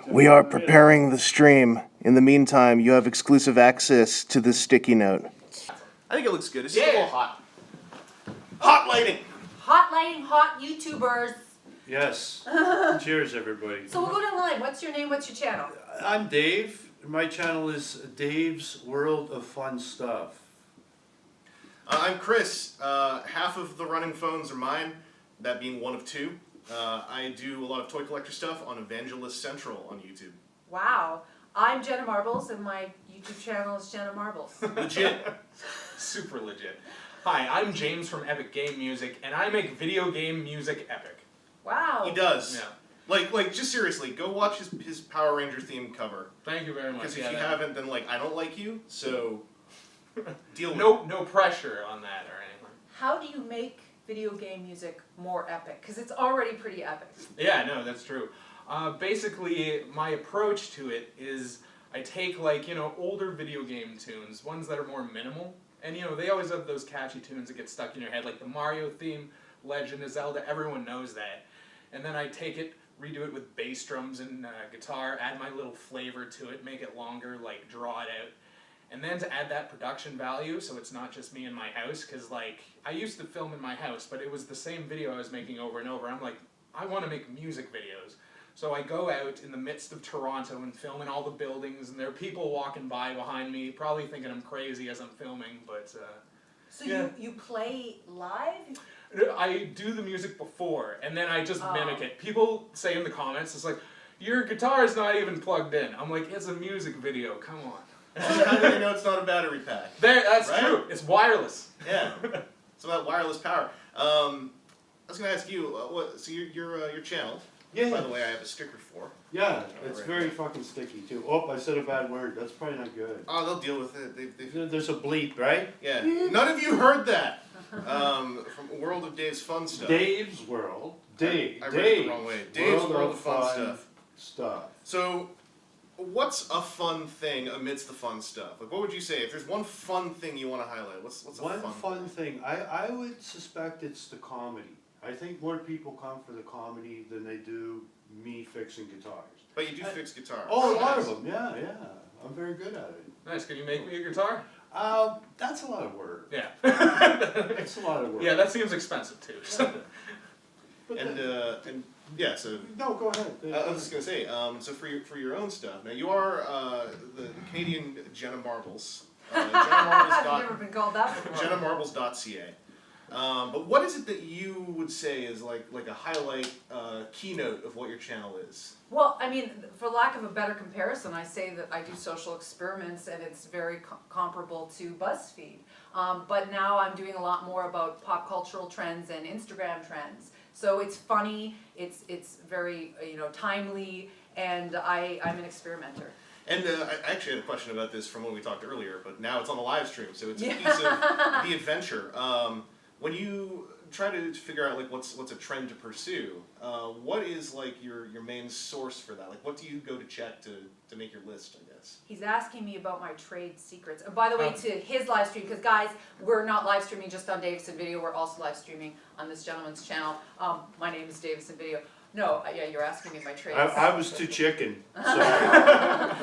We are preparing the stream. In the meantime, you have exclusive access to the sticky note. I think it looks good. It's just a little hot. Hot lighting! Hot lighting, hot YouTubers. Yes. Cheers, everybody. So we'll go down the line. What's your name? What's your channel? I'm Dave. My channel is Dave's World of Fun Stuff. I'm Chris. Half of the running phones are mine, that being one of two. I do a lot of toy collector stuff on Evangelist Central on YouTube. Wow. I'm Jenna Marbles, and my YouTube channel is Jenna Marbles. Legit. Super legit. Hi, I'm James from Epic Game Music, and I make video game music epic. Wow. He does. Yeah. Like, just seriously, go watch his Power Ranger themed cover. Thank you very much. Because if you haven't, then I don't like you, so deal with it. No pressure on that or anything. How do you make video game music more epic? Because it's already pretty epic. Yeah, no, that's true. Basically, my approach to it is I take older video game tunes, ones that are more minimal, and they always have those catchy tunes that get stuck in your head, like the Mario theme, Legend of Zelda, everyone knows that. And then I take it, redo it with bass drums and guitar, add my little flavor to it, make it longer, draw it out. And then to add that production value, so it's not just me in my house, because I used to film in my house, but it was the same video I was making over and over. I'm like, I want to make music videos. So I go out in the midst of Toronto and film in all the buildings, and there are people walking by behind me, probably thinking I'm crazy as I'm filming, but So yeah. you play live? I do the music before, and then I just mimic it. People say in the comments, it's like, your guitar is not even plugged in. I'm like, it's a music video, come on. How do you know it's not a battery pack? That's right? true. It's wireless. Yeah, it's about wireless power. I was going to ask you, so your channel, Yeah. by the way, I have a sticker for. Yeah, it's right very fucking sticky too. Oh, I said a bad word. That's probably not good. Oh, they'll deal with it. There's a bleep, right? Yeah, none of you heard that. From World of Dave's Fun Stuff. Dave's World. Dave. I read it the wrong way. Dave's World of Fun Stuff. So, what's a fun thing amidst the fun stuff? What would you say if there's one fun thing you want to highlight? What's a One fun fun thing. I would suspect it's the comedy. I think more people come for the comedy than they do me fixing guitars. But you do fix guitars. Oh, a lot of them. Yeah. I'm very good at it. Nice. Can you make me a guitar? That's a lot of work. Yeah. It's a lot of work. Yeah, that seems expensive too. So. And yeah, so No, go ahead. I was just gonna say, so for your own stuff. Now you are the Canadian Jenna Marbles. I've never been called that before. JennaMarbles.ca. But what is it that you would say is like a highlight keynote of what your channel is? Well, I mean, for lack of a better comparison, I say that I do social experiments, and it's very comparable to BuzzFeed. But now I'm doing a lot more about pop cultural trends and Instagram trends. So it's funny, it's very timely, and I'm an experimenter. And I actually had a question about this from when we talked earlier, but now it's on the live stream, so it's a piece of the adventure. When you try to figure out what's a trend to pursue, what is your main source for that? What do you go to check to make your list, I guess? He's asking me about my trade secrets. And by the way, to his live stream, because guys, we're not live streaming just on Davison Video, we're also live streaming on this gentleman's channel. My name is Davison Video. No, yeah, you're asking me my trade secrets. I was too chicken. Sorry.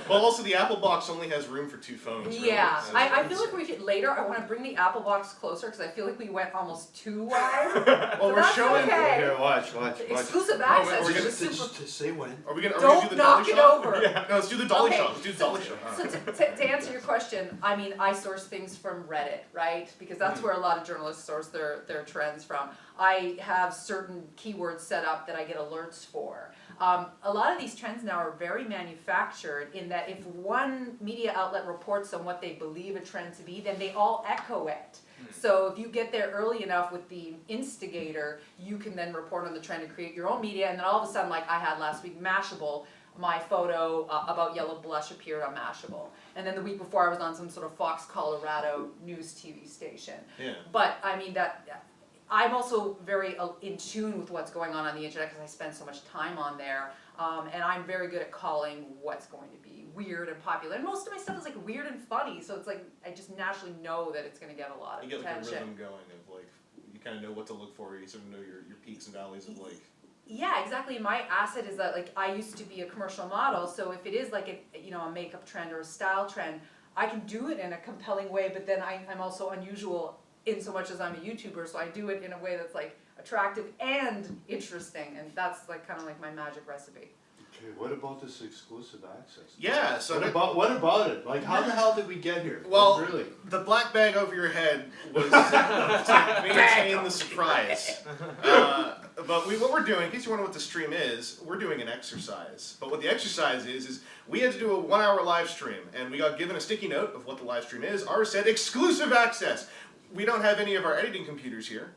Well, also the Apple box only has room for 2 phones. Really. Yeah, I feel like we should later. I want to bring the Apple box closer because I feel like we went almost too wide. Well, we're showing. Okay. Here, watch. Exclusive access. we're is gonna- just super. Just say when. Are we gonna Don't do the knock dolly it shot? over. Yeah. No, let's do the dolly Okay, shot. Let's do the dolly shot. So to answer your question, I mean, I source things from Reddit, right? Because that's where a lot of journalists source their trends from. I have certain keywords set up that I get alerts for. A lot of these trends now are very manufactured in that if one media outlet reports on what they believe a trend to be, then they all echo it. So if you get there early enough with the instigator, you can then report on the trend and create your own media, and then all of a sudden, like I had last week, Mashable, my photo about yellow blush appeared on Mashable. And then the week before I was on some sort of Fox Colorado news TV station. Yeah. But I mean I'm also very in tune with what's going on the internet because I spend so much time on there. And I'm very good at calling what's going to be weird and popular. And most of my stuff is weird and funny, so it's I just naturally know that it's going to get a lot of attention. You get a rhythm going of you kind of know what to look for. You sort of know your peaks and valleys of Yeah, exactly. My asset is that, like, I used to be a commercial model, so if it is like a makeup trend or a style trend, I can do it in a compelling way, but then I'm also unusual in so much as I'm a YouTuber, so I do it in a way that's like attractive and interesting, and that's like kind of like my magic recipe. Okay, what about this exclusive access? Yeah, so What about it? Like, how the hell did we get here? well, Like, really? the black bag over your head was to maintain the surprise. But what we're doing, in case you wonder what the stream is, we're doing an exercise. But what the exercise is we had to do a 1 hour live stream, and we got given a sticky note of what the live stream is. Ours said exclusive access. We don't have any of our editing computers here.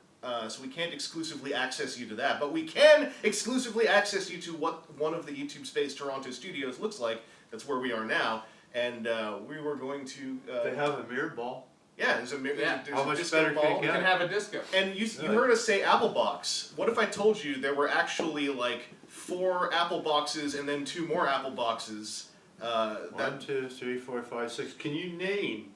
So we can't exclusively access you to that, but we can exclusively access you to what one of the YouTube Space Toronto studios looks like. That's where we are now, and we were going to. They have a mirror ball. Yeah, there's a Yeah. there's How a much disco better can ball. it We get? can have a disco. And you heard us say apple box. What if I told you there were actually like 4 apple boxes and then 2 more apple boxes? 1, 2, 3, 4, 5, 6. Can you name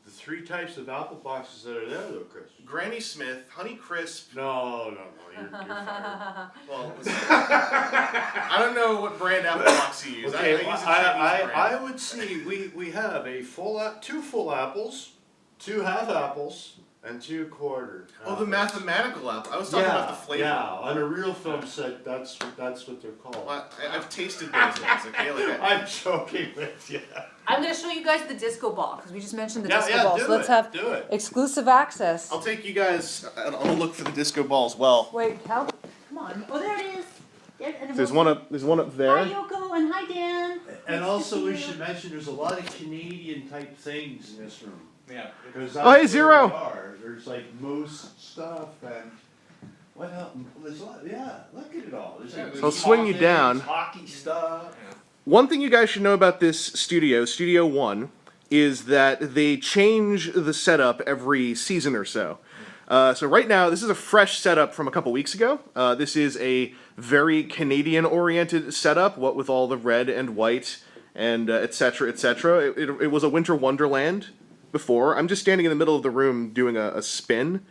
the 3 types of apple boxes that are there, though, Chris? Granny Smith, Honey Crisp. No, you're fired. Well, listen, I don't know what brand apple box you use. Okay, I use a Chinese brand. I would see we have a 2 full apples, 2 half apples, and 2 quarter. Oh, the mathematical apple. I was talking about the flavor. Yeah, on a real film set, that's what they're called. Well, I've tasted those ones, okay? Like I'm joking with you. I'm gonna show you guys the disco ball, because we just mentioned the Yeah, disco yeah, ball, do so let's it, have do it. exclusive access. I'll take you guys. I'll look for the disco ball as well. Wait, how? Come on. Oh, there it is. There's one up there. Hi, Yoko, and hi, Dan. And Nice also, to we see you. should mention there's a lot of Canadian type things in this room. Yeah. Because Oh, hey, that's Zero. where we are. There's like moose stuff and what else? There's a lot. Yeah, look at it all. There's like I'll swing you things, down. Hockey stuff. One thing you guys should know about this studio, Studio One, is that they change the setup every season or so. So right now, this is a fresh setup from a couple weeks ago. This is a very Canadian-oriented setup, what with all the red and white and et cetera, et cetera. It was a winter wonderland before. I'm just standing in the middle of the room doing a spin.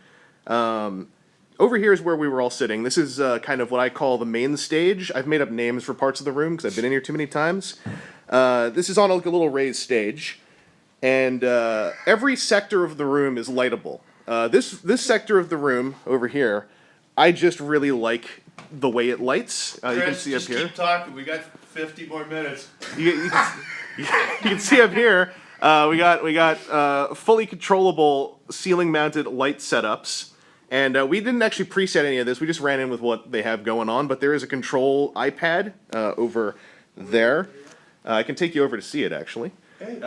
Over here is where we were all sitting. This is kind of what I call the main stage. I've made up names for parts of the room because I've been in here too many times. This is on like a little raised stage, and every sector of the room is lightable. This sector of the room over here, I just really like the way it lights. You can see up just here. keep talking. We got 50 more minutes. You can see up here. We got fully controllable ceiling mounted light setups. And we didn't actually preset any of this. We just ran in with what they have going on. But there is a control iPad over there. I can take you over to see it, actually. Hey,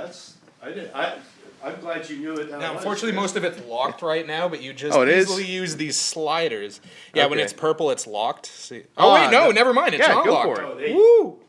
I'm glad you knew it. Now, unfortunately, most of it's locked right now, but you just Oh, it is? easily use these sliders. Yeah, when Okay. it's purple, it's locked. See? Oh, wait, no, never mind. It's yeah, not go locked. for it. Oh, they- Woo!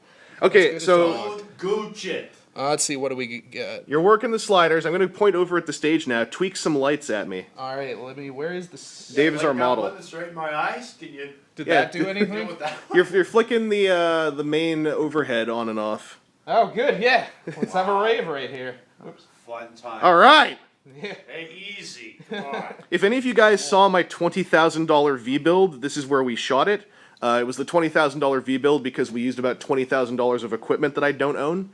Okay, Let's so get it Gooch it. Let's see, what do we get? you're working the sliders. I'm going to point over at the stage now. Tweak some lights at me. All right, where is the... Dave is our model. One that's right in my eyes. Can you Did Yeah, that do deal anything? with that? You're flicking the main overhead on and off. Oh, good, yeah. Let's have a rave right here. Whoops. Fun time. All right. Yeah. Hey, easy. Come on. If any of you guys saw my $20,000 V build, this is where we shot it. It was the $20,000 V build because we used about $20,000 of equipment that I don't own.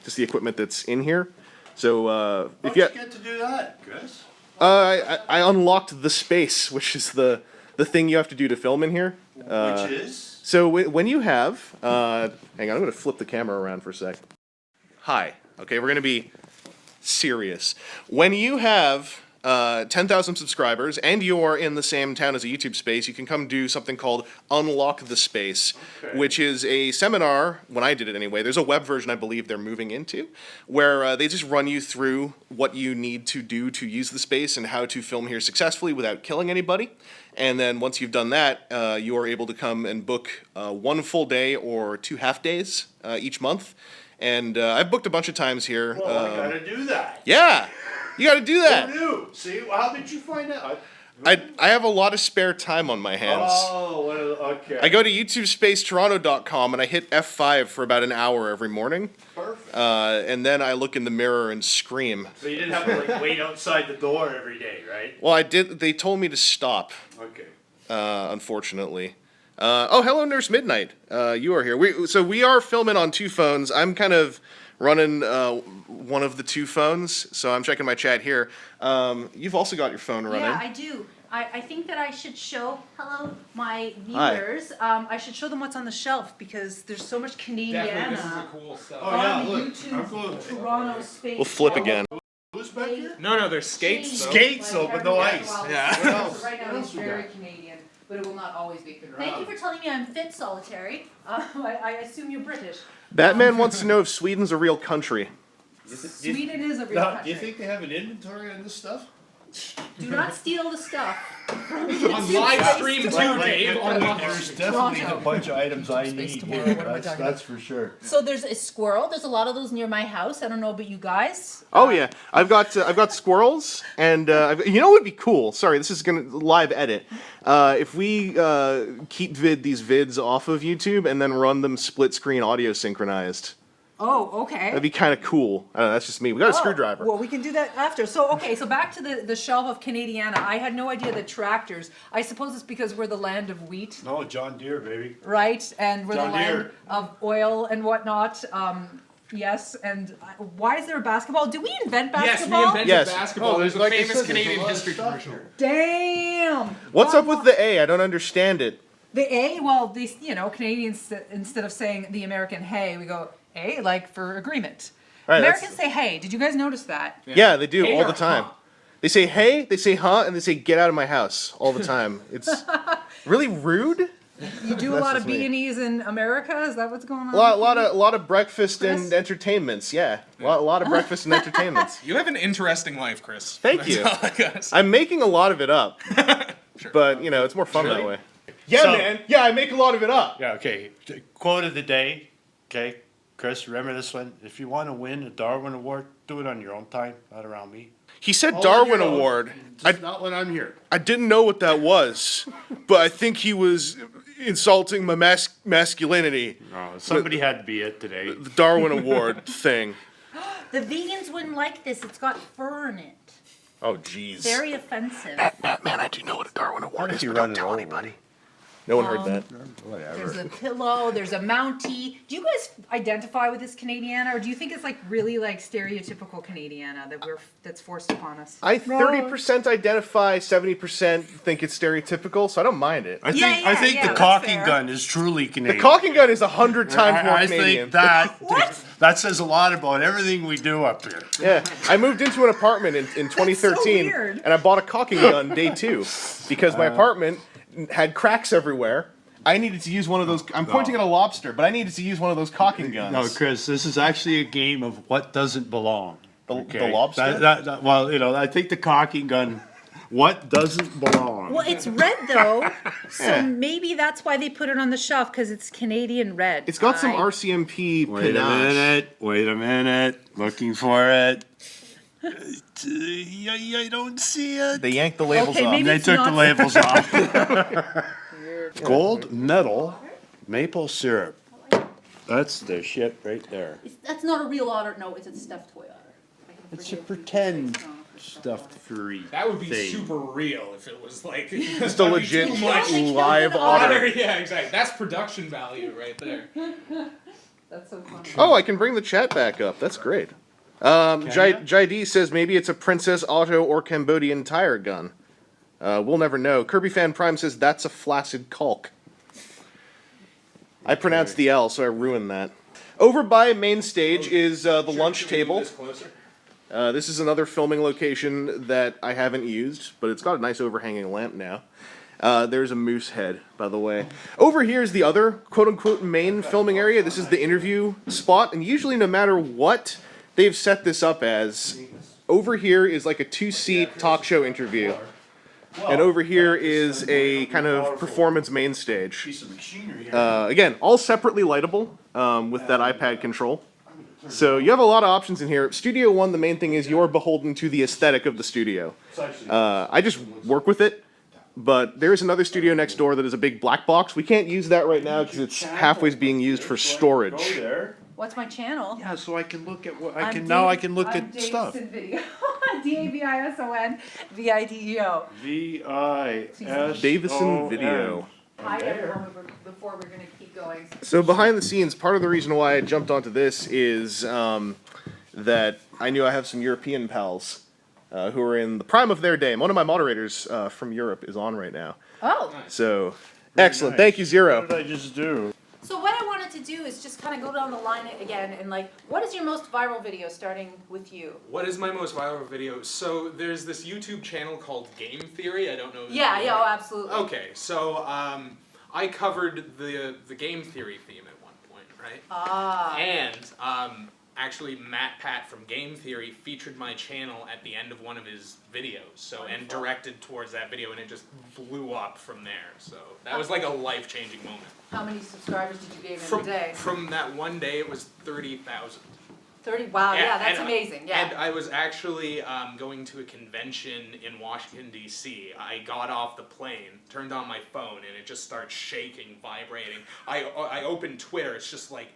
Just the equipment that's in here. So How'd if you you, get to do that, Chris? I unlocked the space, which is the thing you have to do to film in here. Which is? So when you have, hang on, I'm going to flip the camera around for a sec. Hi. Okay, we're going to be serious. When you have 10,000 subscribers and you're in the same town as a YouTube space, you can come do something called Unlock the Space, Okay. which is a seminar, when I did it anyway, there's a web version I believe they're moving into, where they just run you through what you need to do to use the space and how to film here successfully without killing anybody. And then once you've done that, you are able to come and book 1 full day or 2 half days each month. And I've booked a bunch of times here. Well, I gotta do that. Yeah, you got to do that. Who knew? See, how did you find out? I have a lot of spare time on my hands. Oh, okay. I go to YouTubespacetoronto.com and I hit F5 for about an hour every morning. Perfect. And then I look in the mirror and scream. So you didn't have to like wait outside the door every day, right? Well, I did. They told me to stop, Okay. unfortunately. Oh, hello, Nurse Midnight. You are here. We are filming on 2 phones. I'm kind of running one of the 2 phones, so I'm checking my chat here. You've also got your phone running. Yeah, I do. I think that I should show, my Hi. viewers. I should show them what's on the shelf because there's so much Definitely, this is Canadiana a cool stuff. Oh, yeah, on the look, I'm YouTube going- Toronto space. We'll flip shelf. again. Who's back here? No, there's skates. though. Skates, though, but no Every- ice. well, Yeah. so What else? right now What it's else we very got? Canadian, but it will not always be. Thank you for telling me I'm fit, Solitary. I assume you're British. Batman wants to know if Sweden's a real country. Sweden is a real Now, country. do you think they have an inventory on this stuff? Do not steal the stuff. On live stream too, Dave. On live There's stream. definitely Toronto. a bunch of items I Space need tomorrow, here, what am I talking that's for sure. So there's a squirrel. There's a lot of those near my house. I don't know about you guys. Oh yeah, I've got squirrels, and you know what would be cool? Sorry, this is gonna live edit. If we keep these vids off of YouTube and then run them split screen audio synchronized, Oh, okay. that'd be kind of cool. I don't know, that's just me. We got a screwdriver. Well, we can do that after. So back to the shelf of Canadiana. I had no idea that tractors. I suppose it's because we're the land of wheat, No, John Deere, baby. right? And we're John the land Deere. of oil and whatnot. Yes. And why is there a basketball? Did we invent Yes, we basketball? invented Yes. basketball. Oh, There's a like I famous said, there's a Canadian lot of history stuff commercial. here. Damn. What's up with the A? I don't understand it. The A? Well, these Canadians instead of saying the American hey, we go A like for agreement. Right, Americans say hey. Did you guys notice that? Yeah, they do Hey all or the time. huh? They say hey, they say huh, and they say get out of my house all the time. It's really rude. You do a That's lot of just me. B&Es in America? Is that what's going on? lot of breakfast Chris? and entertainments. Yeah, a lot of breakfast and entertainments. You have an interesting life, Chris. Thank That's you. all I gotta say. I'm making a lot of it up, Sure. but you know it's more fun Really? that way. Yeah, So- man. Yeah, I make a lot of it up. Yeah, okay, quote of the day, okay, Chris, remember this one? If you wanna win a Darwin Award, do it on your own time, not around me. He said All on Darwin your own. Award. Just not when I'm here. I didn't know what that was, but I think he was insulting my masculinity. No, somebody had to be it today. The Darwin Award thing. The vegans wouldn't like this. It's got fur in it. Oh, jeez. Very offensive. Man, I do know what a Darwin Award if is, you but run don't it tell over? anybody. No one heard that. Whatever. There's a pillow. There's a Mountie. Do you guys identify with this Canadiana, or do you think it's like really like stereotypical Canadiana that's forced upon us? I 30% identify, 70% think it's stereotypical, so I don't mind it. I think, Yeah, I think yeah, the that's caulking fair. gun is truly The Canadian. caulking gun is 100 times more I Canadian. think that, What? that says a lot about everything we do up here. Yeah, I moved into an apartment in 2013, weird. and I bought a caulking gun day 2 because my apartment had cracks everywhere. I needed to use one of those. I'm pointing at a lobster, but I needed to use one of those caulking guns. No, Chris, this is actually a game of what doesn't belong. The lobster? Well, you know, I think the caulking gun, what doesn't belong? Well, it's red though, so Yeah. maybe that's why they put it on the shelf because it's Canadian red. It's got some I- RCMP Wait a panache. minute, looking for it. I don't see it. They yanked the labels Okay, off. maybe- They it's took the not- labels off. Gold medal maple syrup. That's the shit right there. That's not a real otter. No, it's a stuffed toy otter. I can It's a forgive you. pretend stuffed furry. That would be thing. super real if it was like Just a legit too much live otter. otter. Yeah, exactly. That's production value right there. That's so funny. Oh, I can bring the chat back up. That's great. Jai says maybe it's a Princess Auto or Cambodian tire gun. We'll never know. Kirby Fan Prime says that's a flaccid caulk. I pronounced the L, so I ruined that. Over by main stage is the lunch table. This is another filming location that I haven't used, but it's got a nice overhanging lamp now. There's a moose head, by the way. Over here is the other quote-unquote main filming area. This is the interview spot, and usually no matter what they've set this up as, over here is like a 2-seat talk show interview. And over here is a kind of performance main stage. Piece of machinery here. Again, all separately lightable with that iPad control. So you have a lot of options in here. Studio One, the main thing is you're beholden to the aesthetic of the studio. It's actually- I just work with it, but there is another studio next door that is a big black box. We can't use that right now because it's halfway being used for Go storage. there. What's my channel? Yeah, so I can look at what I'm I can now. I Dave- can look I'm at stuff. Davison Video. DAVISON VIDEO. VIS. Davison Video. I there. never know before we're gonna keep going. So behind the scenes, part of the reason why I jumped onto this is that I knew I have some European pals who are in the prime of their day. And one of my moderators from Europe is on right now. Oh. So, Very excellent. nice. Thank you, Zero. What did I just do? So what I wanted to do is just kind of go down the line again and like, what is your most viral video, starting with you? What is my most viral video? So there's this YouTube channel called Game Theory. I don't know. if Yeah, you yeah, know. oh, absolutely. Okay, so I covered the Game Theory theme at one point, right? Ah. And actually, Matt Pat from Game Theory featured my channel at the end of one of his videos. So and Wonderful. directed towards that video, and it just blew up from there. So that was like a life-changing moment. How many subscribers did you gain in From a day? from that one day, it was 30,000. 30? Wow, yeah, that's and, amazing, yeah. And I was actually going to a convention in Washington, D.C. I got off the plane, turned on my phone, and it just starts shaking, vibrating. I opened Twitter, it's just like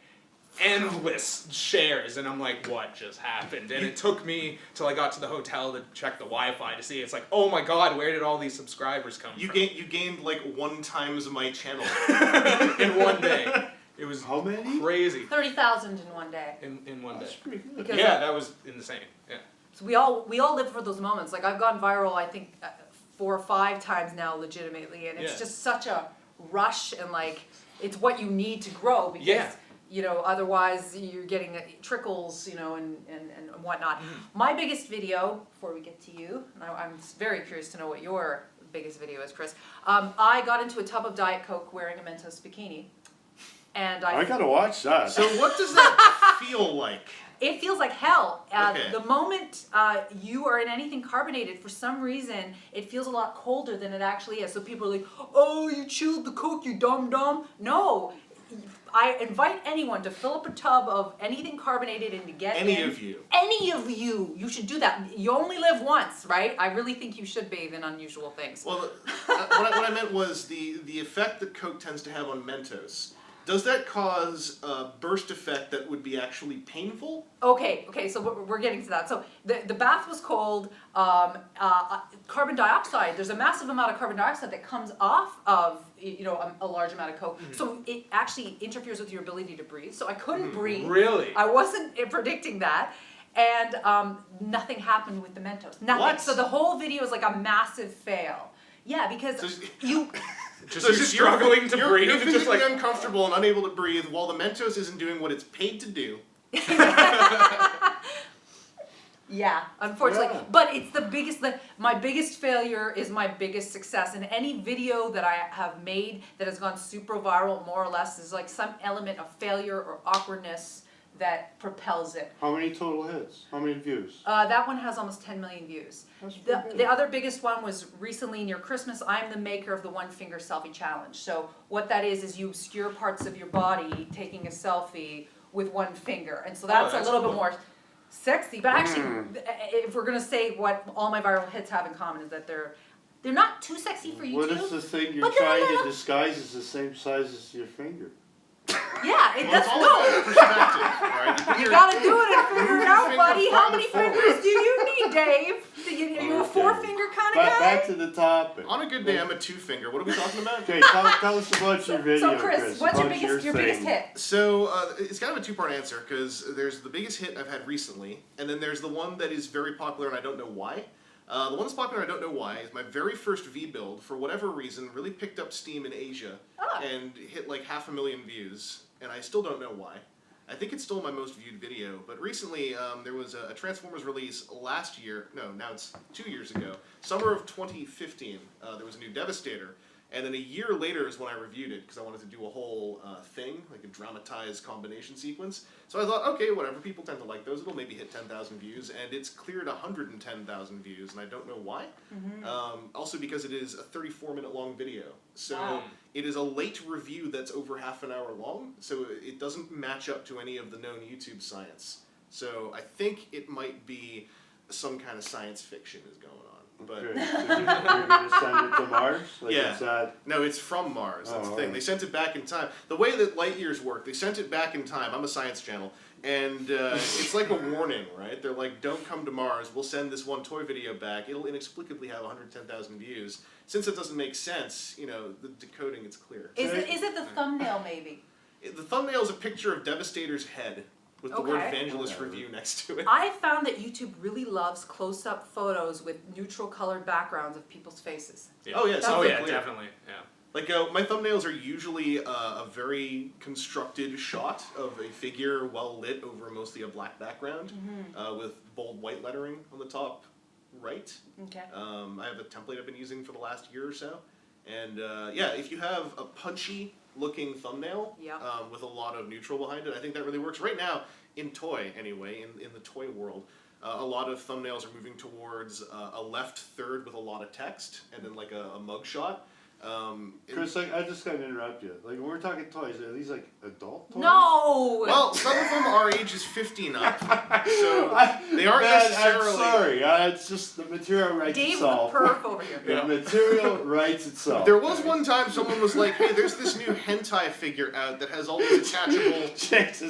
endless shares, and I'm like, what just happened? And it took me till I got to the hotel to check the Wi-Fi to see. It's like, oh my god, where did all these subscribers come from? You gained like 1 times my channel. in one day. It was How many? crazy. 30,000 in one day. In one day. That's pretty good. Because Yeah, that was insane. Yeah. so we all live for those moments. Like I've gone viral, I think 4 or 5 times now, legitimately, and it's Yeah. just such a rush, and like it's what you need to grow because Yeah. you know otherwise you're getting trickles, you know, and whatnot. My biggest video, before we get to you, and I'm very curious to know what your biggest video is, Chris. I got into a tub of Diet Coke wearing a Mentos bikini, and I gotta watch that. So what does that feel like? It feels like hell. Okay. The moment you are in anything carbonated, for some reason, it feels a lot colder than it actually is. So people are like, oh, you chilled the Coke, you dumb. No. I invite anyone to fill up a tub of anything carbonated and to get Any in. of you. Any of you. You should do that. You only live once, right? I really think you should bathe in unusual things. Well, what I meant was the effect that Coke tends to have on Mentos. Does that cause a burst effect that would be actually painful? Okay, so we're getting to that. So the bath was cold. Carbon dioxide, there's a massive amount of carbon dioxide that comes off of, you know, a large amount of Coke. Mm-hmm. So it actually interferes with your ability to breathe. So I couldn't breathe. Really? I wasn't predicting that. And nothing happened with the Mentos. Nothing. What? So the whole video is like a massive fail. Yeah, because So- you... Just you're struggling to breathe. You're just physically like, uncomfortable and unable to breathe while the Mentos isn't doing what it's paid to do. Yeah, unfortunately. Yeah. But it's the biggest, my biggest failure is my biggest success. And any video that I have made that has gone super viral, more or less, is like some element of failure or awkwardness that propels it. How many total hits? How many views? That one has almost 10 million views. That's pretty good. The other biggest one was recently near Christmas. I'm the maker of the 1 finger selfie challenge. So what that is you obscure parts of your body taking a selfie with 1 finger. And so that's that's a little bit cool. more sexy. But actually, if we're gonna say what all my viral hits have in common is that they're not too sexy for YouTube. What if the thing you're But they're a trying little- to disguise is the same size as your finger? Yeah, Well, that's it's all no. about perspective, right? You put You your- gotta do it and figure Move it your out, finger buddy. How farther many forward. fingers do you need, Dave? Are you a Okay. 4-finger kind of guy? Back to the topic. On a good day, I'm a 2-finger. What are we talking about? Okay, tell us about your video, So Chris, what's your about biggest thing. hit? So it's kind of a 2-part answer because there's the biggest hit I've had recently, and then there's the one that is very popular and I don't know why. The one that's popular, I don't know why, is my very first V-build, for whatever reason, really picked up steam in Asia Ah. and hit like 500,000 views, and I still don't know why. I think it's still my most viewed video, but recently there was a Transformers release last year, no, now it's 2 years ago, summer of 2015, there was a new Devastator, and then a year later is when I reviewed it, because I wanted to do a whole thing, like a dramatized combination sequence. So I thought, okay, whatever, people tend to like those, it'll maybe hit 10,000 views, and it's cleared 110,000 views, and I don't know why. Also because it is a 34-minute long video. So Wow. it is a late review that's over half an hour long, so it doesn't match up to any of the known YouTube science. So I think it might be some kind of science fiction is going on. But Okay, so you're gonna send it to Mars? Like Yeah. it's at no, it's from Mars. That's Oh, the thing. alright. They sent it back in time. The way that light years work, they sent it back in time. I'm a science channel. And it's like a warning, right? They're like, don't come to Mars. We'll send this one toy video back. It'll inexplicably have 110,000 views. since it doesn't make sense, the decoding, it's clear. Is it the thumbnail maybe? The thumbnail is a picture of Devastator's head with the word Okay. Evangelist Review next to it. I found that YouTube really loves close-up photos with neutral colored backgrounds of people's faces. Yeah. Oh, yeah, it's Oh definitely yeah, clear. definitely. Yeah. Like, my thumbnails are usually a very constructed shot of a figure well lit over mostly a black background with bold white lettering on the top right. Okay. I have a template I've been using for the last year or so. And yeah, if you have a punchy looking thumbnail Yep. with a lot of neutral behind it, I think that really works. Right now, in toy anyway, in the toy world, a lot of thumbnails are moving towards a left third with a lot of text and then like a mug shot. Chris, I just gotta interrupt you. Like when we're talking toys, are these like adult toys? No! Well, some of them are ages 50 and up, so they aren't Man, necessarily. I'm sorry. It's just the material writes Dave itself. the perf over here. The material writes itself. There was one time someone was like, "Hey, there's this new hentai figure out that has all these attachable." James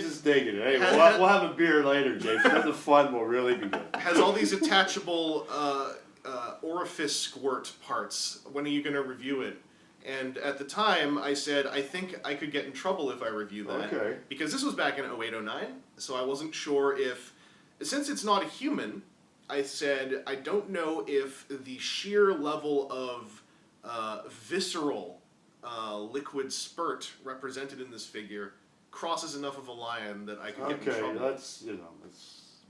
is digging it. Hey, we'll have a beer later, James. Then the fun will really begin. Has all these attachable orifice squirt parts. When are you going to review it? And at the time, I said, I think I could get in trouble if I review that. Okay. Because this was back in 08-09, so I wasn't sure if, since it's not a human, I said, I don't know if the sheer level of visceral liquid spurt represented in this figure crosses enough of a line that I could get in trouble. Okay, that's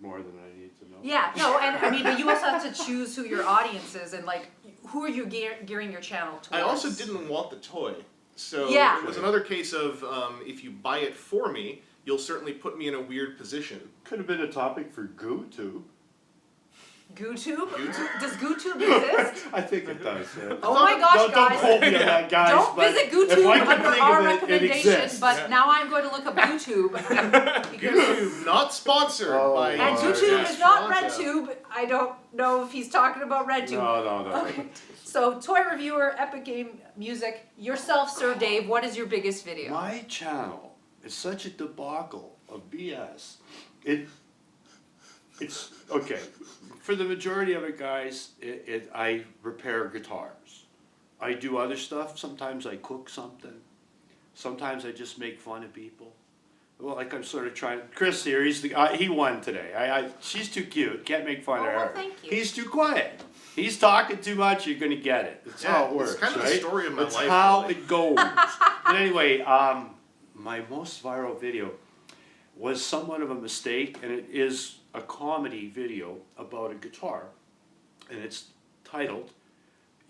more than I need to know. Yeah, no, and I mean, but you also have to choose who your audience is and like, who are you gearing your channel towards? I also didn't want the toy. So Yeah. it was another case of if you buy it for me, you'll certainly put me in a weird position. Could have been a topic for GooTube. GooTube? GooTube? Does GooTube exist? I think it does. Yeah. Oh my gosh, Don't guys. quote me on that, guys. Don't but visit if GooTube I can under think our of it, it recommendation, exists. but now I'm going to look up YouTube. Because, YouTube, not sponsored Oh, by. and my YouTube gosh. is not Toronto. RedTube. I don't know if he's talking about RedTube. No. Okay. So, toy reviewer, Epic Game Music, yourself, Sir Dave, what is your biggest video? My channel is such a debacle of BS. It's okay. For the majority of it, guys, I repair guitars. I do other stuff. Sometimes I cook something. Sometimes I just make fun of people. Well, like I'm sort of trying. Chris here, he won today. She's too cute. Can't make fun of Oh, well, her. thank you. He's too quiet. He's talking too much. You're gonna get it. That's how it Yeah, works, it's kind of right? the story of my That's life. how really. it goes. But anyway, my most viral video was somewhat of a mistake, and it is a comedy video about a guitar, and it's titled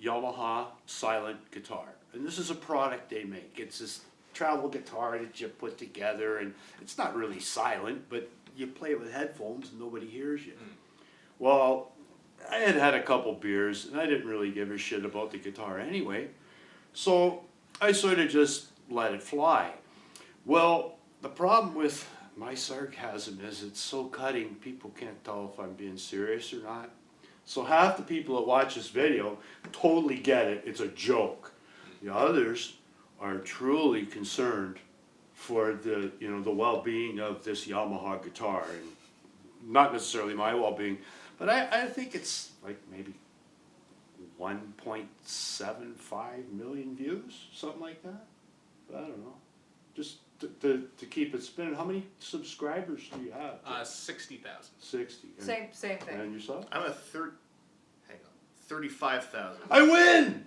Yamaha Silent Guitar. And this is a product they make. It's this travel guitar that you put together, and it's not really silent, but you play it with headphones and nobody hears you. Well, I had a couple beers, and I didn't really give a shit about the guitar anyway, so I sort of just let it fly. Well, the problem with my sarcasm is it's so cutting, people can't tell if I'm being serious or not. So half the people that watch this video totally get it, it's a joke. The others are truly concerned for the well-being of this Yamaha guitar, and not necessarily my well-being, but I think it's like maybe 1.75 million views, something like that. I don't know. Just to keep it spinning. How many subscribers do you have? 60,000. 60. And, Same thing. and yourself? I'm a 35,000. I win!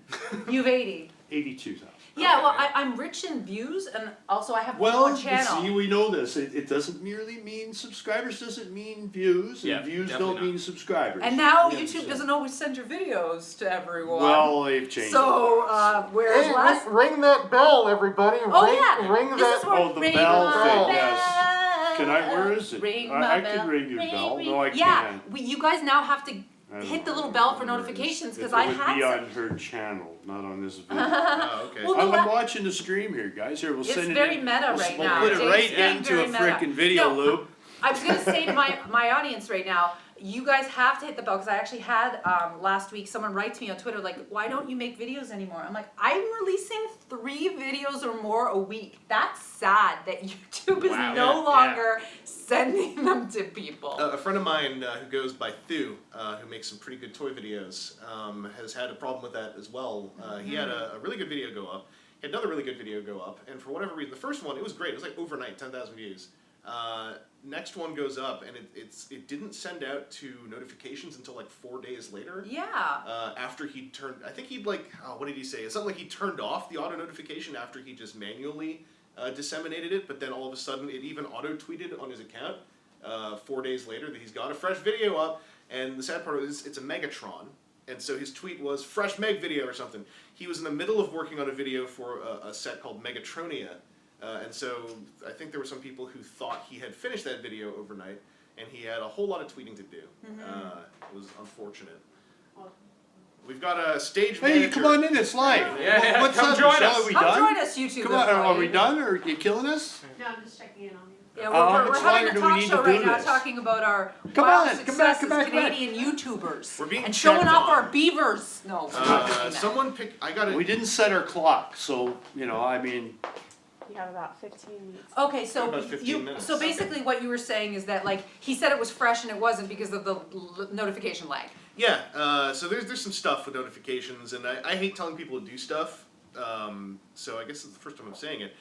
You've 80. 82,000. Yeah, well, I'm rich in views, and also I have Well, one channel. see, we know this. It doesn't merely mean subscribers, doesn't mean views, and Yeah, views definitely don't not. mean subscribers. And now We YouTube understand. doesn't always send your videos to everyone. Well, they've changed. so, whereas last... ring that bell, everybody. Oh yeah, this is where Oh, the ring bell my thing, bell. yes. Can I? Where is it? Ring I my can bell. ring your bell. No, I Yeah, can't. you guys now have to I don't hit the know. little bell for Where it is. notifications because It I would had be some. on her channel, not on this video. Oh, okay. Well, I'm watching the stream here, guys. Here, we'll It's send it very in. meta we'll, right we'll now. put it James right being into a very meta. freaking video No, loop. I was gonna say to my audience right now, you guys have to hit the bell because I actually had last week someone write to me on Twitter like, why don't you make videos anymore? I'm like, I'm releasing 3 videos or more a week. That's sad that YouTube is Wow. no Yeah, longer sending them to people. A friend of mine who goes by Thu, who makes some pretty good toy videos, has had a problem with that as well. He had a really good video go up, he had another really good video go up, and for whatever reason, the first one, it was great. It was like overnight, 10,000 views. Next one goes up, and it didn't send out to notifications until like 4 days later. Yeah. After he turned, I think he'd like, what did he say? It's something like he turned off the auto notification after he just manually disseminated it, but then all of a sudden it even auto-tweeted on his account 4 days later that he's got a fresh video up, and the sad part is it's a Megatron, and so his tweet was fresh Meg video or something. He was in the middle of working on a video for a set called Megatronia, and so I think there were some people who thought he had finished that video overnight, and he had a whole lot of tweeting to do. It was unfortunate. We've got a stage manager. Hey, come on in, it's live. Yeah, What's come up, join Michelle? us. Are we Come done? join us, YouTube. Come on, are we done, or are you killing us? No, I'm just checking in on you. Yeah, How we're much having longer a do we talk need show to do right now this? talking about our Come wild on, success come back, as come back. Canadian YouTubers. We're being and showing checked off on. our beavers. No, we're not doing that. Someone picked, I got We it. didn't set our clock, so, you know, I mean, You have about 15 minutes. Okay, so About 15 minutes. so basically what you were saying is that like he said it was fresh and it wasn't because of the notification lag. Yeah, so there's some stuff with notifications, and I hate telling people to do stuff, so I guess it's the first time I'm saying it.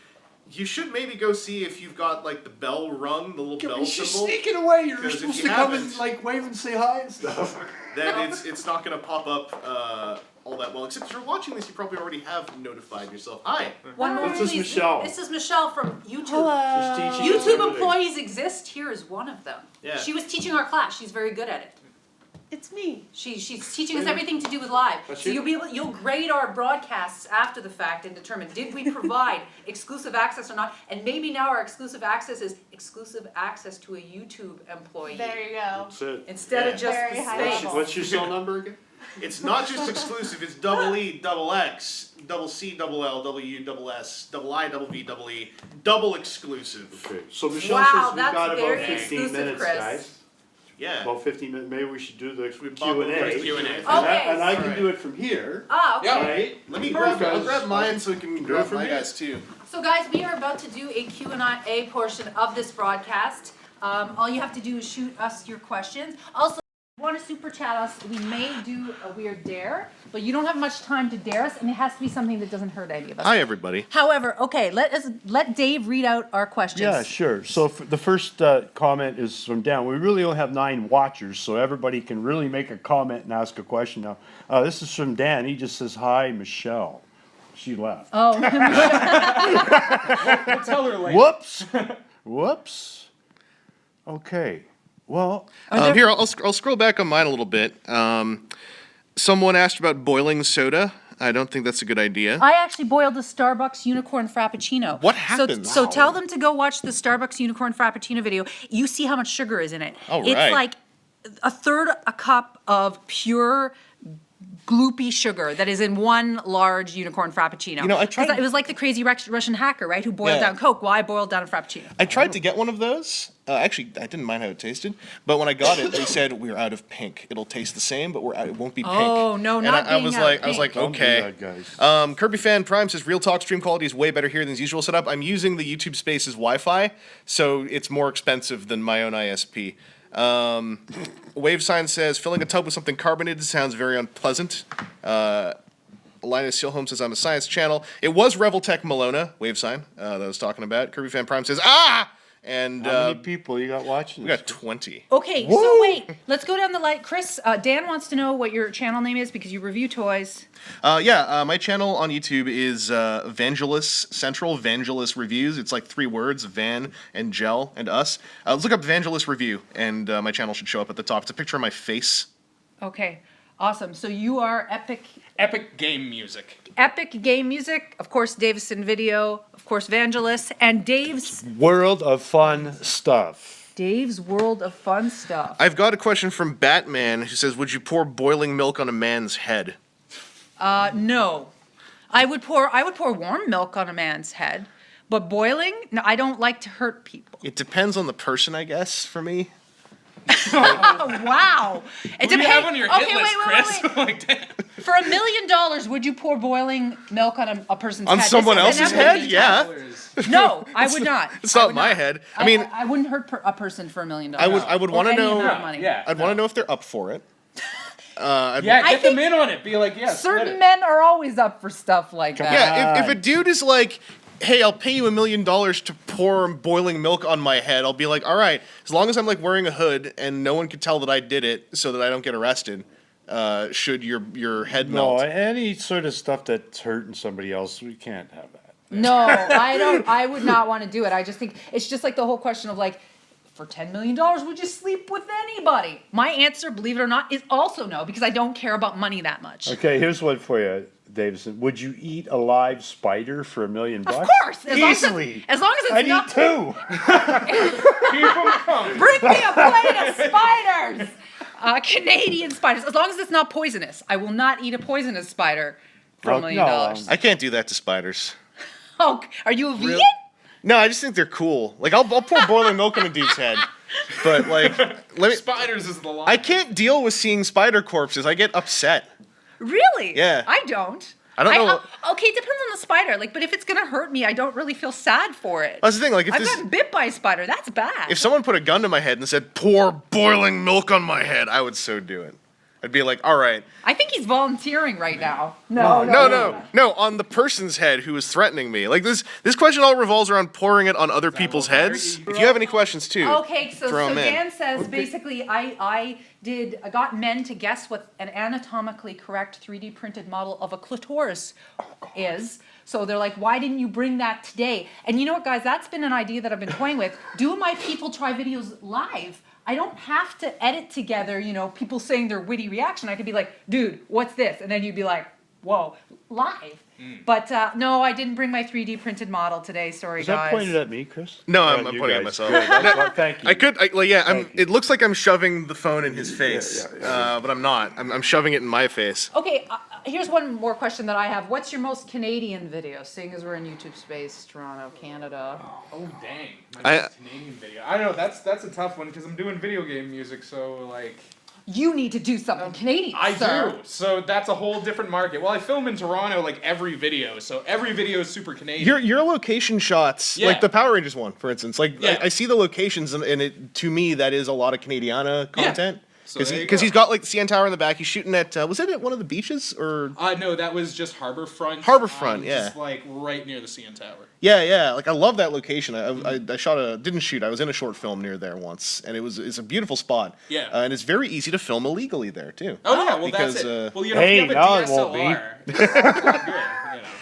You should maybe go see if you've got like the bell rung, the little bell she's symbol. sneaking away, you're Because if supposed you to come and haven't- like wave and say hi and stuff. Then it's not going to pop up all that well. Except if you're watching this, you probably already have notified yourself. Hi. One moment, This is please. Michelle. This is Michelle from YouTube. She's teaching us YouTube everything. employees exist. Here is one of them. Yeah. She was teaching our class. She's very good at it. It's me. She's teaching us everything to do with live. That's So it? you'll grade our broadcasts after the fact and determine did we provide exclusive access or not. And maybe now our exclusive access is exclusive access to a YouTube employee There you go. That's it. instead Yeah. of just Very the high space. level. What's your cell number again? It's not just exclusive. It's double E, double X, double C, double L, double U, double S, double I, double V, double E, double exclusive. Okay, so Michelle Wow, says we've that's got about very 15 exclusive, minutes, Chris. guys. Yeah. About 15 minutes, maybe we should do the We Q&A. bump over to Q&A. And Okay. and I can Alright. do it from here, Ah, okay. Yeah. right? Let me grab. I'll Because- grab mine so we can Do it grab from my here. guys too. So guys, we are about to do a Q&A portion of this broadcast. All you have to do is shoot us your questions. Also, if you want to super chat us, we may do a weird dare, but you don't have much time to dare us, and it has to be something that doesn't hurt any of us. Hi everybody. However, okay, let Dave read out our questions. Yeah, sure. So the first comment is from Dan. We really only have 9 watchers, so everybody can really make a comment and ask a question now. This is from Dan. He just says, "Hi, Michelle." She left. Oh, We'll tell her later. Whoops. Whoops. Okay. Well, Here, I'll scroll back on mine a little bit. Someone asked about boiling soda. I don't think that's a good idea. I actually boiled a Starbucks unicorn frappuccino. What happened? So tell them to go watch the Starbucks unicorn frappuccino video. You see how much sugar is in it. All It's right. like a third a cup of pure gloopy sugar that is in one large unicorn frappuccino. You know, I tried- 'Cause it was like the crazy Russian hacker, right, who boiled Yeah. down Coke. Well, I boiled down a frappuccino. I tried to get one of those. Actually, I didn't mind how it tasted. But when I got it, they said we're out of pink. It'll taste the same, but it won't be pink. Oh, no, And not I being was out of like, I was pink. like, don't do okay. that, guys. Kirby Fan Prime says real talk stream quality is way better here than the usual setup. I'm using the YouTube Spaces Wi-Fi, so it's more expensive than my own ISP. Wave Sign says filling a tub with something carbonated sounds very unpleasant. Linus Silholm says I'm a science channel. It was Reveltech Malona, Wave Sign, that I was talking about. Kirby Fan Prime says and How many people you got watching we this? got 20. Okay, so wait, let's go down the line. Chris, Dan wants to know what your channel name is because you review toys. My channel on YouTube is Vangelis Central, Vangelis Reviews. It's like 3 words, Van and Gel and Us. Let's look up Vangelis Review, and my channel should show up at the top. It's a picture of my face. Okay, awesome. So you are Epic game music. Epic Game Music, of course, Davison Video, of course, Vangelis, and Dave's World of Fun Stuff. World of Fun Stuff. I've got a question from Batman who says, would you pour boiling milk on a man's head? No, I would pour warm milk on a man's head, but boiling? No, I don't like to hurt people. It depends on the person, I guess, for me. Oh, wow! It Who do you have depends- on your okay, hit list, wait, Chris? wait, wait. Like, damn. For $1 million, would you pour boiling milk on a person's On head? someone This is else's inevitably head? Yeah. Dollars. No, I would not. It's I not would my head. I mean, I wouldn't hurt a person for $1 million. I would Or want to any know. amount of money. Yeah. I'd want to know if they're up for it. Yeah, I get them think in on it. Be like, yeah, split Certain it. men are always up for stuff like that. Yeah, if a dude is like, hey, I'll pay you $1 million to pour boiling milk on my head, I'll be like, all right, as long as I'm like wearing a hood and no one can tell that I did it so that I don't get arrested, should your head No, melt. any sort of stuff that's hurting somebody else, we can't have that. No, I don't. I would not want to do it. I just think it's just like the whole question of like, for $10 million, would you sleep with anybody? My answer, believe it or not, is also no, because I don't care about money that much. Okay, here's one for you, Davison. Would you eat a live spider for $1 million? Of course, Easily. as long as it's I'd not. eat two. Keep them coming. Bring me a plate of spiders. Canadian spiders, as long as it's not poisonous. I will not eat a poisonous spider for Well, $1 million. no, I can't do that to spiders. Oh, are you a vegan? No, I just think they're cool. Like I'll pour boiling milk on a dude's head, but like let me. Spiders is the line. I can't deal with seeing spider corpses. I get upset. Really? Yeah. I don't. I don't know. Okay, it depends on the spider. Like, but if it's gonna hurt me, I don't really feel sad for it. That's the thing. Like if I've this, gotten bit by a spider. That's bad. if someone put a gun to my head and said pour boiling milk on my head, I would so do it. I'd be like, all right. I think he's volunteering right now. No, on the person's head who is threatening me. Like this question all revolves around pouring it on other people's heads. If you have any questions too, Okay, so throw 'em in. Dan says basically I got men to guess what an anatomically correct 3D printed model of a clitoris is. So they're like, why didn't you bring that today? And you know what, guys, that's been an idea that I've been toying with. Do my people try videos live? I don't have to edit together, people saying their witty reaction. I could be like, dude, what's this? And then you'd be like, whoa, live. But no, I didn't bring my 3D printed model today. Sorry, Is guys. that pointed at me, Chris? No, Or I'm at you pointing at guys? myself. Good, that's what- thank you. It looks like I'm shoving the phone in his face, but I'm not. I'm shoving it in my face. Okay, here's one more question that I have. What's your most Canadian video? Seeing as we're in YouTube space, Toronto, Canada. Oh dang! I- My next Canadian video. I don't know. That's a tough one because I'm doing video game music, so like. You need to do something Canadian, I sir. do. So that's a whole different market. Well, I film in Toronto like every video, so every video is super Canadian. Your location shots, Yeah. like the Power Rangers one, for instance. Like Yeah. I see the locations, and it to me that is a lot of Canadiana content. So Because there you because go. he's got like the CN Tower in the back. He's shooting at was it at one of the beaches or No, that was just Harbourfront. Harbourfront, yeah. Just like right near the CN Tower. yeah. Like I love that location. I shot didn't shoot. I was in a short film near there once, and it's a beautiful spot. Yeah. And it's very easy to film illegally there too. Oh yeah, well because, that's it. Well, Hey, if you now have it a won't be. DSLR, it's not good.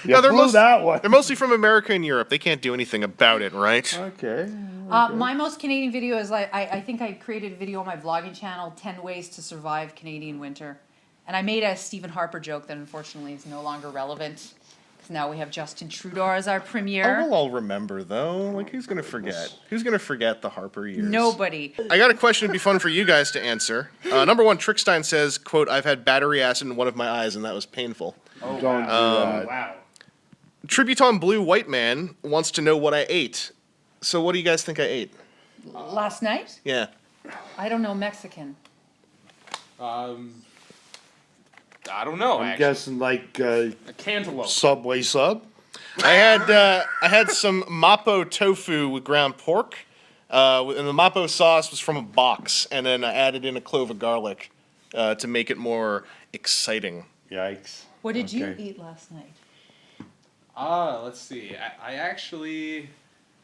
You they're blew that one. They're mostly from America and Europe. They can't do anything about it, right? Okay. My most Canadian video is I think I created a video on my vlogging channel, 10 Ways to Survive Canadian Winter. And I made a Stephen Harper joke that unfortunately is no longer relevant. Because now we have Justin Trudeau as our Oh, premier. we'll all remember though. Like who's gonna forget? Who's gonna forget the Harper years? Nobody. I got a question. It'd be fun for you guys to answer. Number one, Trickstein says, "quote I've had battery acid in one of my eyes, and that was painful." Oh, Don't wow. do that. Wow. Tributon Blue White Man wants to know what I ate. So, what do you guys think I ate? Last night? Yeah. I don't know, Mexican. I don't know. I'm Actually, guessing like a cantaloupe. Subway sub. I had some mapo tofu with ground pork, and the mapo sauce was from a box, and then I added in a clove of garlic to make it more exciting. Yikes. What did you Okay. eat last night? Let's see. I actually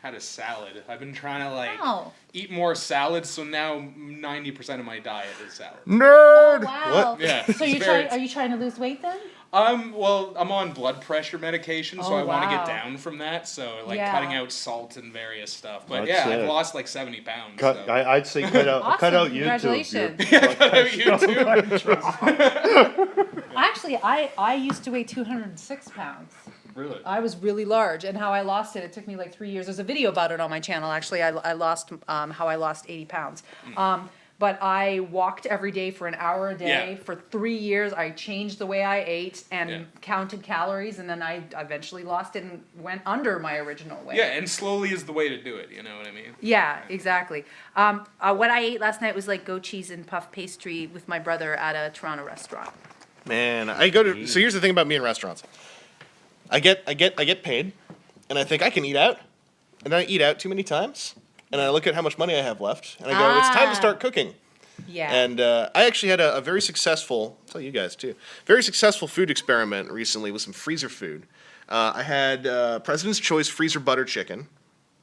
had a salad. I've been trying to like Oh. eat more salad, so now 90% of my diet is salad. Nerd. Wow. What? Yeah, So it's very- are you trying to lose weight then? Well, I'm on blood pressure medication, so Oh, I want to wow. get down from that. So like Yeah. cutting out salt and various stuff. But That's yeah, it. I've lost like 70 pounds. Cut, so. I'd say cut out Awesome, YouTube. congratulations. Cut out YouTube. Actually, I used to weigh 206 pounds. Really? I was really large, and how I lost it took me like 3 years. There's a video about it on my channel. Actually, I lost how I lost 80 pounds. But I walked every day for an hour a day. Yeah. For 3 years, I changed the way I ate and Yeah. counted calories, and then I eventually lost it and went under my original weight. Yeah, and slowly is the way to do it. You know what I mean? Yeah, exactly. What I ate last night was like goat cheese and puff pastry with my brother at a Toronto restaurant. Man, I go to. So here's the thing about me in restaurants. I get paid, and I think I can eat out, and then I eat out too many times, and I look at how much money I have left, and I go, it's time to start cooking. Yeah. And I actually had a very successful, I'll tell you guys too, very successful food experiment recently with some freezer food. I had President's Choice freezer butter chicken,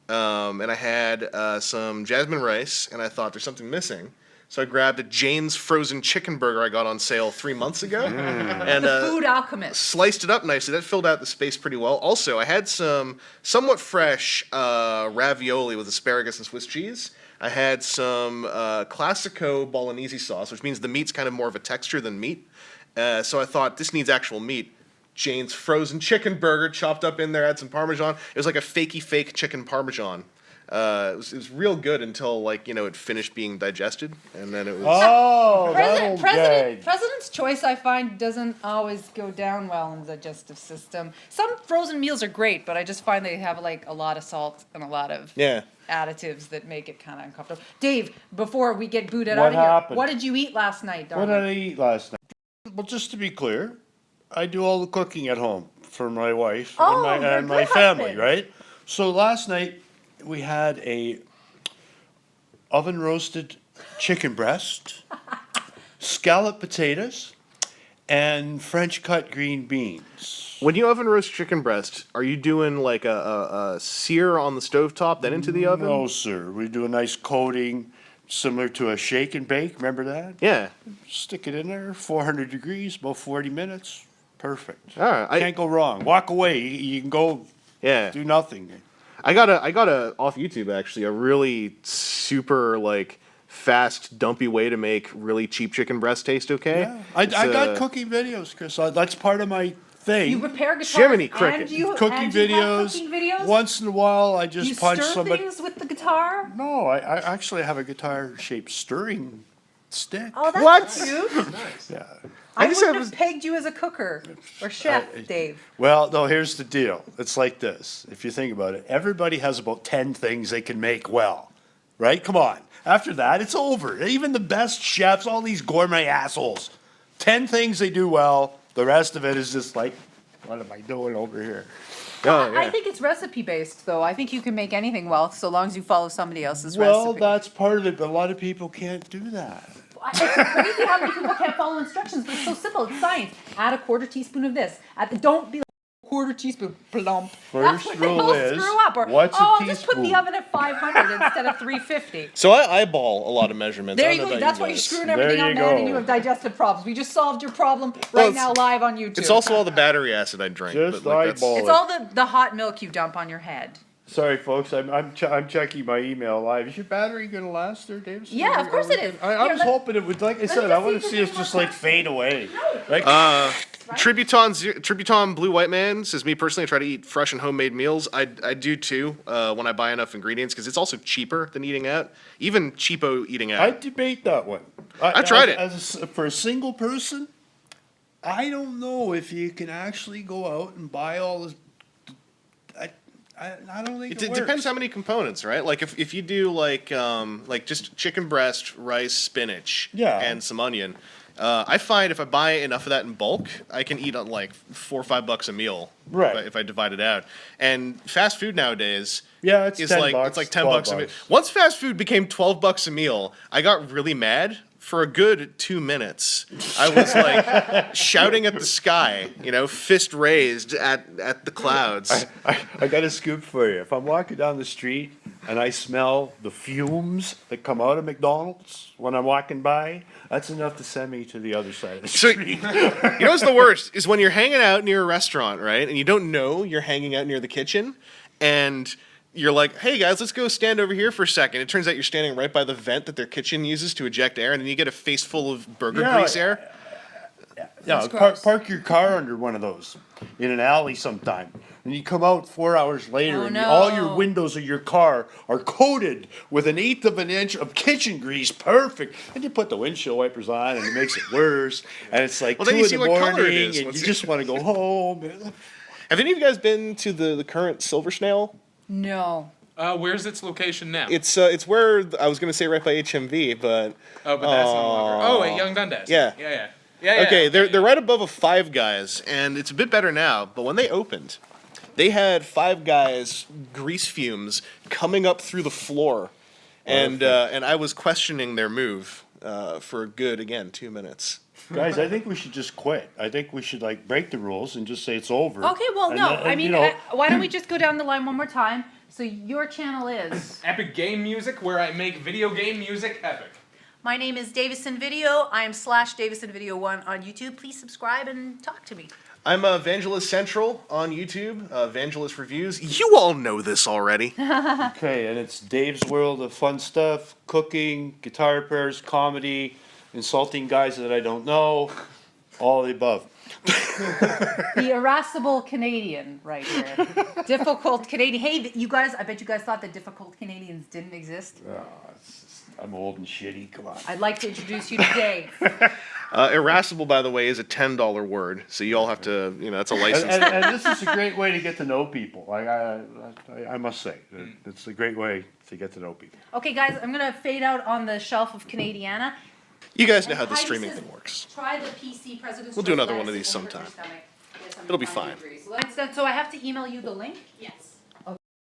and I had some jasmine rice, and I thought there's something missing. So I grabbed a Jane's frozen chicken burger I got on sale 3 months ago, and The food alchemist. sliced it up nicely. That filled out the space pretty well. Also, I had some somewhat fresh ravioli with asparagus and Swiss cheese. I had some Classico bolognese sauce, which means the meat's kind of more of a texture than meat. So I thought, this needs actual meat. Jane's frozen chicken burger chopped up in there, had some Parmesan. It was like a fakey fake chicken Parmesan. It was real good until, like, it finished being digested, and then it was... Oh, that'll gag. President's Choice, I find, doesn't always go down well in the digestive system. Some frozen meals are great, but I just find they have like a lot of salt and a lot of Yeah. additives that make it kind of uncomfortable. Dave, before we get booted What out of happened? here, what did you eat last night, What darling? did I eat last night? Well, just to be clear, I do all the cooking at home for my wife Oh, and you're a my good family, husband. right? So last night we had a oven roasted chicken breast, scalloped potatoes, and French cut green beans. When you oven roast chicken breast, are you doing like a sear on the stovetop, then into the oven? No, sir. We do a nice coating similar to a shake and bake. Remember that? Yeah. Stick it in there, 400 degrees, about 40 minutes. Perfect. All right. Can't go wrong. Walk away. You can go Yeah. do nothing. I got a off YouTube actually a really super like fast dumpy way to make really cheap chicken breast taste okay. Yeah. I It's, got cooking videos, Chris. That's part of my thing. You repair guitars Jiminy Cricket. and you cooking and you have videos. cooking videos? Once in a while, I just you punch stir somebody. things with the guitar? No, I actually have a guitar-shaped stirring stick. Oh, that's What? cute. Yeah. I just wouldn't have- have pegged you as a cooker or chef, Dave. Well, no, here's the deal. It's like this. If you think about it, everybody has about 10 things they can make well, right? Come on. After that, it's over. Even the best chefs, all these gourmet assholes, 10 things they do well. The rest of it is just like, what am I doing over here? Oh, yeah. I think it's recipe based, though. I think you can make anything well so long as you follow somebody else's Well, recipe. that's part of it, but a lot of people can't do that. It's crazy how many people can't follow instructions, but it's so simple. It's science. Add a quarter teaspoon of this. Don't be like quarter teaspoon plump. That's First where they rule all is, screw up. Or what's a I'll just put the teaspoon? oven at 500 instead of 350. So I eyeball a lot of measurements. There I you don't go. know That's about why you're guys. screwing There everything you up, man, and go. you have digestive problems. We just solved your problem Well, right it's- now live on YouTube. It's also all the battery acid I drink. Just but, like, that's- eyeball It's all the hot milk you dump on your head. Sorry, folks. I'm checking my email live. Is your battery gonna last there, Dave? Yeah, of course it is. I Here, was let- hoping it would. Like I me said, just I see want if to see there's us any just more like fade away. Like, Tributon Blue White Man says, me personally, I try to eat fresh and homemade meals. I do too when I buy enough ingredients because it's also cheaper than eating out. Even cheapo eating out. I debate that one. I tried it. For a single person, I don't know if you can actually go out and buy all this. I don't think It works. depends how many components, right? Like if you do like just chicken breast, rice, spinach, Yeah. and some onion. I find if I buy enough of that in bulk, I can eat on like $4 or $5 a meal. Right. If I divide it out. And fast food nowadays. Yeah, it's is $10, like it's like $10 a meal. $12. Once fast food became $12 a meal, I got really mad. For a good 2 minutes, I was like shouting at the sky, fist raised at the clouds. I got a scoop for you. If I'm walking down the street and I smell the fumes that come out of McDonald's when I'm walking by, that's enough to send me to the other side of the So, street. you know what's the worst is when you're hanging out near a restaurant, right? And you don't know you're hanging out near the kitchen, and you're like, hey guys, let's go stand over here for a second. It turns out you're standing right by the vent that their kitchen uses to eject air, and then you get a face full of burger Yeah. grease air. Yeah, park your car under one of those in an alley sometime. And you come out 4 hours later, Oh, and no. all your windows of your car are coated with 1/8 of an inch of kitchen grease. Perfect. And you put the windshield wipers on, and it makes it worse. And it's like Well, 2 then you in see the what color it morning, is. and What's you it- just want to go home. Have any of you guys been to the current Silver Snail? No. Where's its location now? It's where I was going to say right by HMV, but Oh, but that's no longer. Oh, at Young Dundas. Yeah. Yeah. Yeah, yeah, Okay, they're right above a Five Guys, and it's a bit better now. But when they opened, they had Five Guys grease fumes coming up through the floor, and I was questioning their move for a good 2 minutes. Guys, I think we should just quit. I think we should like break the rules and just say it's over. Okay, well, And no, then, I mean, you know, why don't we just go down the line one more time? So your channel is? Epic Game Music, where I make video game music epic. My name is Davison Video. I am /Davison Video 1 on YouTube. Please subscribe and talk to me. I'm Evangelist Central on YouTube, Evangelist Reviews. You all know this already. okay, and it's Dave's World of Fun Stuff, cooking, guitar repairs, comedy, insulting guys that I don't know, all of the above. The irascible Canadian right here. Difficult Canadian. Hey, you guys, I bet you guys thought that difficult Canadians didn't exist. I'm old and shitty, come on. I'd like to introduce you to Dave. Irascible, by the way, is a $10 word, so you all have to, that's a license. And this is a great way to get to know people. I must say, it's a great way to get to know people. Okay, guys, I'm going to fade out on the shelf of Canadiana. You guys know how the Heidi streaming says, thing works. Try the PC President's We'll do Choice another one of lettuce, these it won't hurt sometime. your stomach. Yes, I'm It'll be fine. fine. So I have to email you the link? Yes.